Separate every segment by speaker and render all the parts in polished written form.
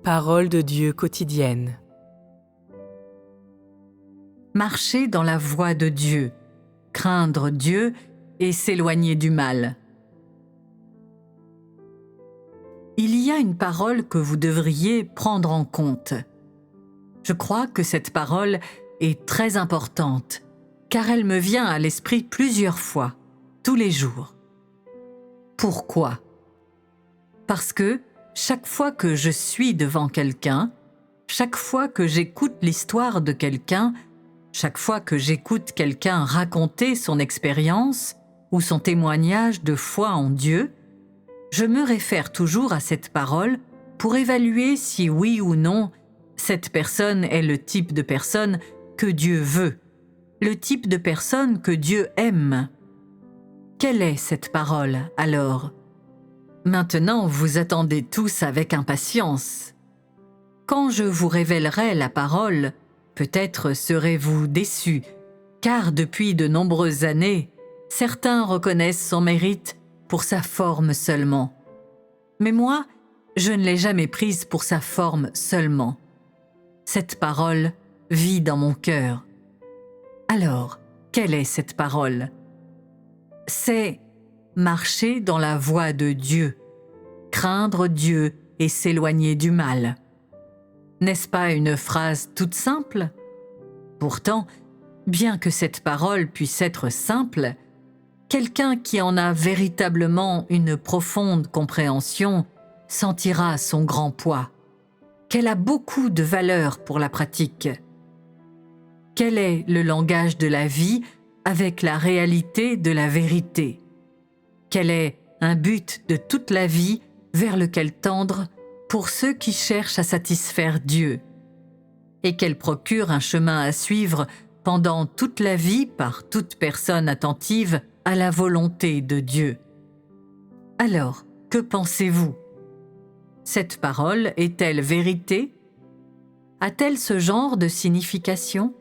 Speaker 1: Parole de Dieu quotidienne.
Speaker 2: Marcher dans la voie de Dieu, craindre Dieu et s'éloigner du mal. Il y a une parole que vous devriez prendre en compte. Je crois que cette parole est très importante, car elle me vient à l'esprit plusieurs fois, tous les jours. Pourquoi? Parce que chaque fois que je suis devant quelqu'un, chaque fois que j'écoute l'histoire de quelqu'un, chaque fois que j'écoute quelqu'un raconter son expérience ou son témoignage de foi en Dieu, je me réfère toujours à cette parole pour évaluer si oui ou non cette personne est le type de personne que Dieu veut, le type de personne que Dieu aime. Quelle est cette parole alors? Maintenant, vous attendez tous avec impatience. Quand je vous révélerai la parole, peut-être serez-vous déçus, car depuis de nombreuses années, certains reconnaissent son mérite pour sa forme seulement. Mais moi, je ne l'ai jamais prise pour sa forme seulement. Cette parole vit dans mon cœur. Alors, quelle est cette parole? C'est marcher dans la voie de Dieu, craindre Dieu et s'éloigner du mal. N'est-ce pas une phrase toute simple? Pourtant, bien que cette parole puisse être simple, quelqu'un qui en a véritablement une profonde compréhension sentira son grand poids, qu'elle a beaucoup de valeur pour la pratique. Quel est le langage de la vie avec la réalité de la vérité? Quel est un but de toute la vie vers lequel tendre pour ceux qui cherchent à satisfaire Dieu? Et qu'elle procure un chemin à suivre pendant toute la vie par toute personne attentive à la volonté de Dieu. Alors, que pensez-vous? Cette parole est-elle vérité? A-t-elle ce genre de signification?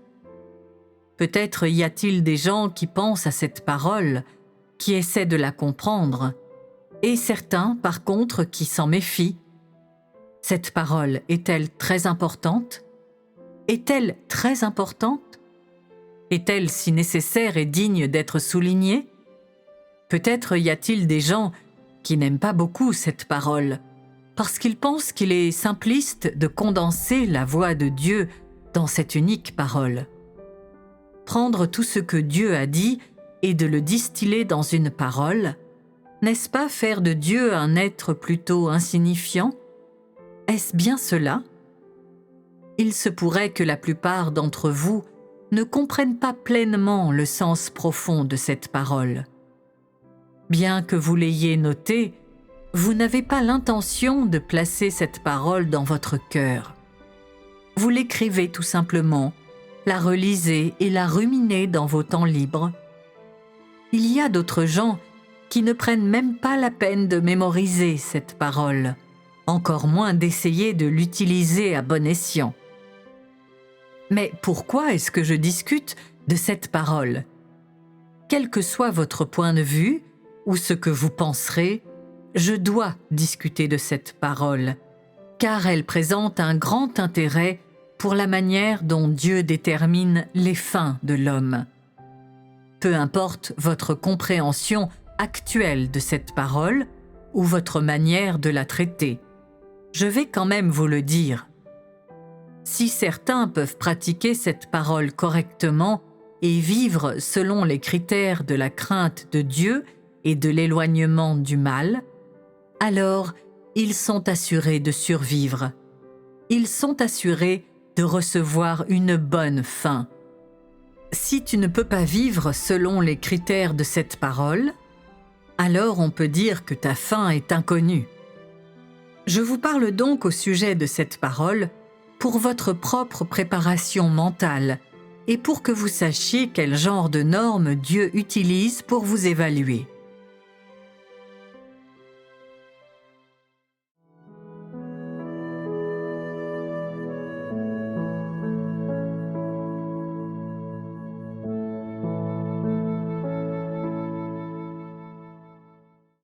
Speaker 2: Peut-être y a-t-il des gens qui pensent à cette parole, qui essaient de la comprendre, et certains, par contre, qui s'en méfient. Cette parole est-elle très importante? Est-elle très importante? Est-elle si nécessaire et digne d'être soulignée? Peut-être y a-t-il des gens qui n'aiment pas beaucoup cette parole, parce qu'ils pensent qu'il est simpliste de condenser la voix de Dieu dans cette unique parole. Prendre tout ce que Dieu a dit et de le distiller dans une parole, n'est-ce pas faire de Dieu un être plutôt insignifiant? Est-ce bien cela? Il se pourrait que la plupart d'entre vous ne comprennent pas pleinement le sens profond de cette parole. Bien que vous l'ayez notée, vous n'avez pas l'intention de placer cette parole dans votre cœur. Vous l'écrivez tout simplement, la relisez et la ruminez dans vos temps libres. Il y a d'autres gens qui ne prennent même pas la peine de mémoriser cette parole, encore moins d'essayer de l'utiliser à bon escient. Mais pourquoi est-ce que je discute de cette parole? Quel que soit votre point de vue ou ce que vous penserez, je dois discuter de cette parole, car elle présente un grand intérêt pour la manière dont Dieu détermine les fins de l'homme. Peu importe votre compréhension actuelle de cette parole ou votre manière de la traiter, je vais quand même vous le dire. Si certains peuvent pratiquer cette parole correctement et vivre selon les critères de la crainte de Dieu et de l'éloignement du mal, alors ils sont assurés de survivre. Ils sont assurés de recevoir une bonne fin. Si tu ne peux pas vivre selon les critères de cette parole, alors on peut dire que ta fin est inconnue. Je vous parle donc au sujet de cette parole pour votre propre préparation mentale et pour que vous sachiez quel genre de normes Dieu utilise pour vous évaluer.